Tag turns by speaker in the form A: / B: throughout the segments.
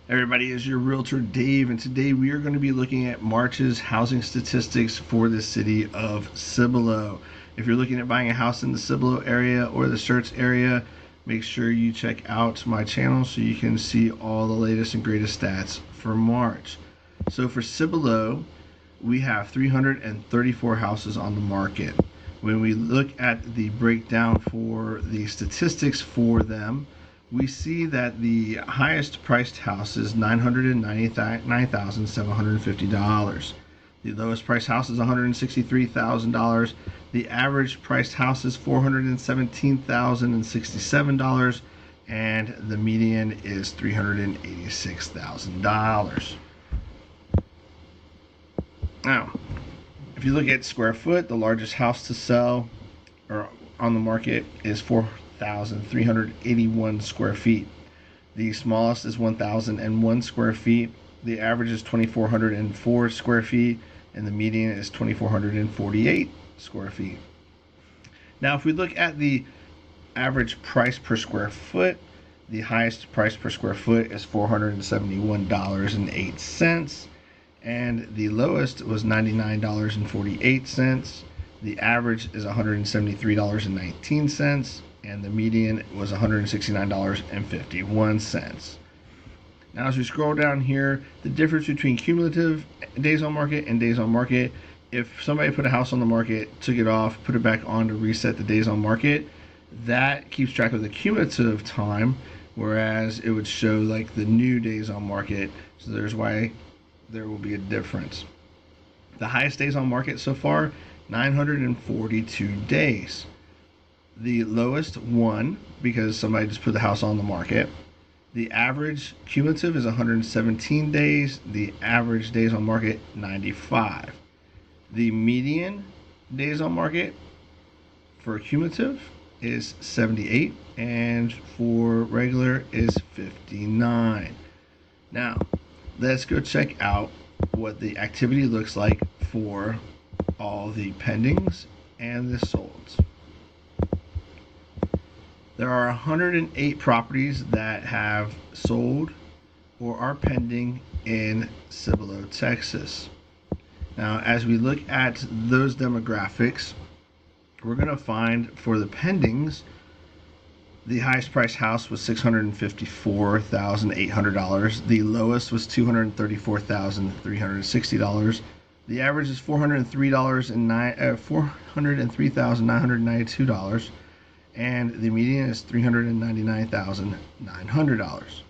A: Everybody, is your realtor Dave, and today we are going to be looking at March's housing statistics for the city of Cibolo. If you're looking at buying a house in the Cibolo area or the Search area, make sure you check out my channel so you can see all the latest and greatest stats for March. So for Cibolo, we have 334 houses on the market. When we look at the breakdown for the statistics for them, we see that the highest priced house is $999,750. The lowest priced house is $163,000. The average priced house is $417,067, and the median is $386,000. Now, if you look at square foot, the largest house to sell or on the market is 4,381 square feet. The smallest is 1,001 square feet. The average is 2,404 square feet, and the median is 2,448 square feet. Now, if we look at the average price per square foot, the highest price per square foot is $471.08, and the lowest was $99.48. The average is $173.19, and the median was $169.51. Now, as we scroll down here, the difference between cumulative days on market and days on market, if somebody put a house on the market, took it off, put it back on to reset the days on market, that keeps track of the cumulative time, whereas it would show like the new days on market. So there's why there will be a difference. The highest days on market so far, 942 days. The lowest, 1, because somebody just put the house on the market. The average cumulative is 117 days. The average days on market, 95. The median days on market for cumulative is 78, and for regular is 59. Now, let's go check out what the activity looks like for all the pendings and the solds. There are 108 properties that have sold or are pending in Cibolo, Texas. Now, as we look at those demographics, we're going to find for the pendings, the highest priced house was $654,800. The lowest was $234,360. The average is $403,992, and the median is $399,900.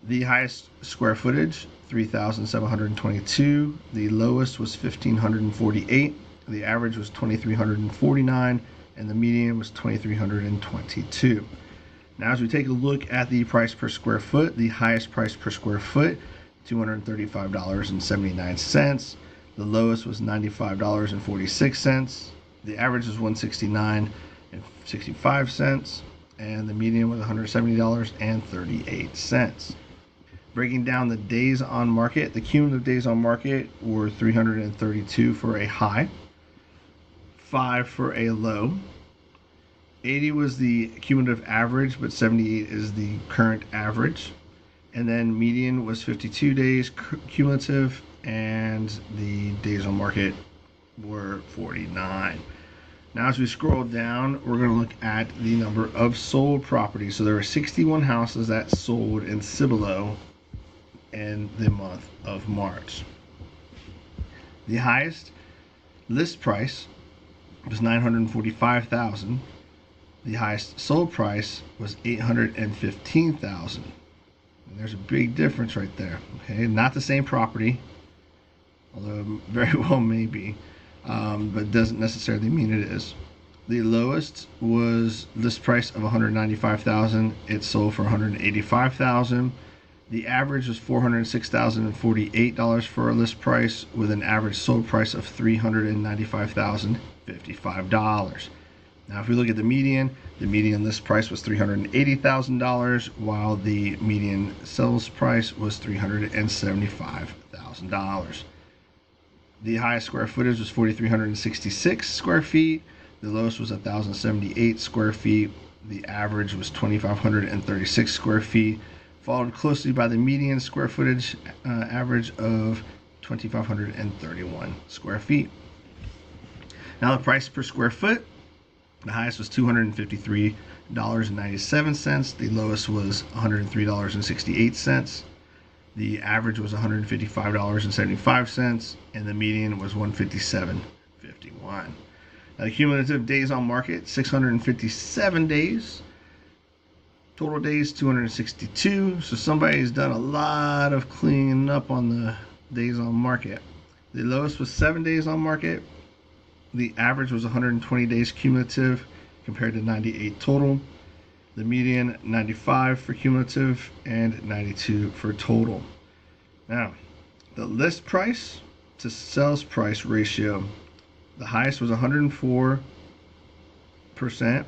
A: The highest square footage, 3,722. The lowest was 1,548. The average was 2,349, and the median was 2,322. Now, as we take a look at the price per square foot, the highest price per square foot, $235.79. The lowest was $95.46. The average was $169.65, and the median was $170.38. Breaking down the days on market, the cumulative days on market were 332 for a high, 5 for a low. 80 was the cumulative average, but 78 is the current average. And then median was 52 days cumulative, and the days on market were 49. Now, as we scroll down, we're going to look at the number of sold properties. So there were 61 houses that sold in Cibolo in the month of March. The highest list price was $945,000. The highest sold price was $815,000. And there's a big difference right there. Okay, not the same property, although very well may be, but doesn't necessarily mean it is. The lowest was list price of $195,000. It sold for $185,000. The average was $406,048 for a list price, with an average sold price of $395,055. Now, if we look at the median list price was $380,000, while the median sales price was $375,000. The highest square footage was 4,366 square feet. The lowest was 1,078 square feet. The average was 2,536 square feet. followed closely by the median square footage average of 2,531 square feet. Now the price per square foot, the highest was $253.97. The lowest was $103.68. The average was $155.75, and the median was $157.51. Now the cumulative days on market, 657 days. Total days, 262. So somebody's done a lot of cleaning up on the days on market. The lowest was 7 days on market. The average was 120 days cumulative compared to 98 total. The median, 95 for cumulative and 92 for total. Now, the list price to sales price ratio, the highest was 104%.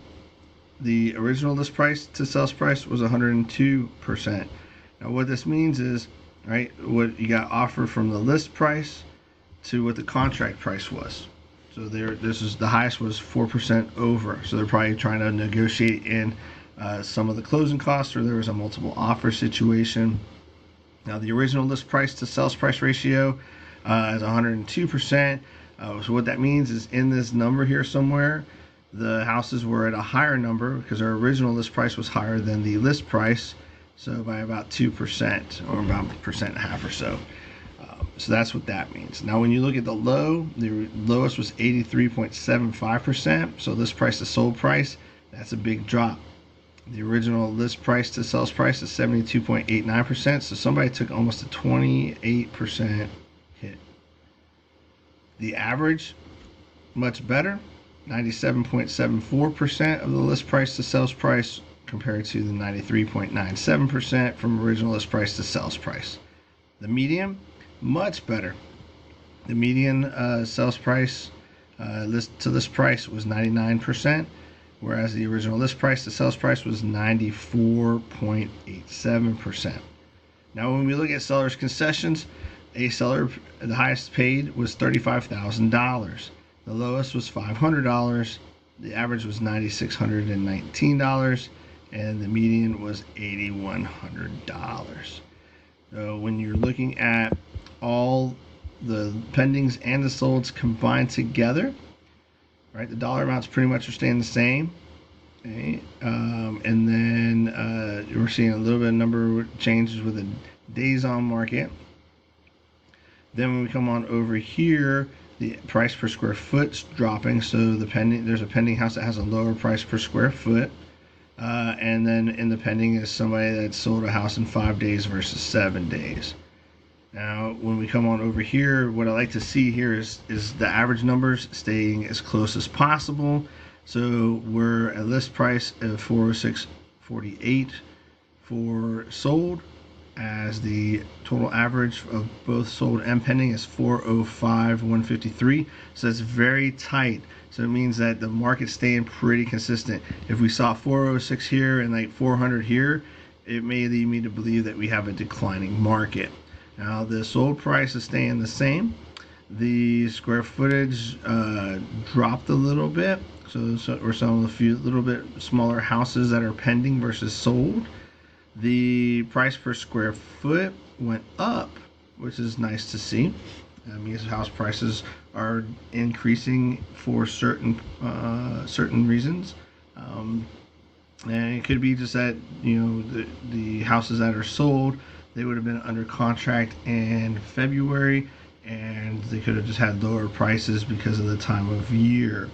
A: The original list price to sales price was 102%. Now what this means is, right, what you got offered from the list price to what the contract price was. So this is the highest was 4% over. So they're probably trying to negotiate in some of the closing costs, or there was a multiple offer situation. Now the original list price to sales price ratio is 102%. So what that means is in this number here somewhere, the houses were at a higher number because our original list price was higher than the list price, so by about 2% or about 1.5% or so. So that's what that means. Now when you look at the low, the lowest was 83.75%. So list price to sold price, that's a big drop. The original list price to sales price is 72.89%. So somebody took almost a 28% hit. The average, much better. 97.74% of the list price to sales price compared to the 93.97% from original list price to sales price. The median, much better. The median sales price list to list price was 99%, whereas the original list price to sales price was 94.87%. Now when we look at seller's concessions, a seller, the highest paid was $35,000. The lowest was $500. The average was $9,619, and the median was $8,100. So when you're looking at all the pendings and the solds combined together, right, the dollar amounts pretty much are staying the same. Okay, and then we're seeing a little bit of number of changes with the days on market. Then when we come on over here, the price per square foot's dropping, so there's a pending house that has a lower price per square foot, and then in the pending is somebody that sold a house in 5 days versus 7 days. Now when we come on over here, what I like to see here is the average numbers staying as close as possible. So we're at list price of 406.48 for sold, as the total average of both sold and pending is 405.153. So it's very tight. So it means that the market's staying pretty consistent. If we saw 406 here and like 400 here, it may lead me to believe that we have a declining market. Now the sold price is staying the same. The square footage dropped a little bit. So we're selling a few little bit smaller houses that are pending versus sold. The price per square foot went up, which is nice to see. That means house prices are increasing for certain reasons, and it could be just that, you know, the houses that are sold, they would have been under contract in February, and they could have just had lower prices because of the time of year.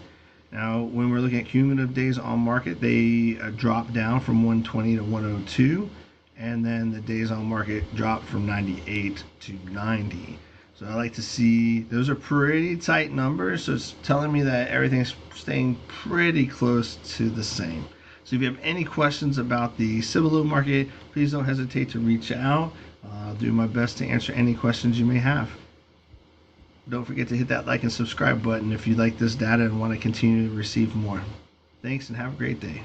A: Now, when we're looking at cumulative days on market, they dropped down from 120 to 102, and then the days on market dropped from 98 to 90. So I like to see, those are pretty tight numbers, so it's telling me that everything's staying pretty close to the same. So if you have any questions about the Cibolo market, please don't hesitate to reach out. I'll do my best to answer any questions you may have. Don't forget to hit that like and subscribe button if you like this data and want to continue to receive more. Thanks and have a great day.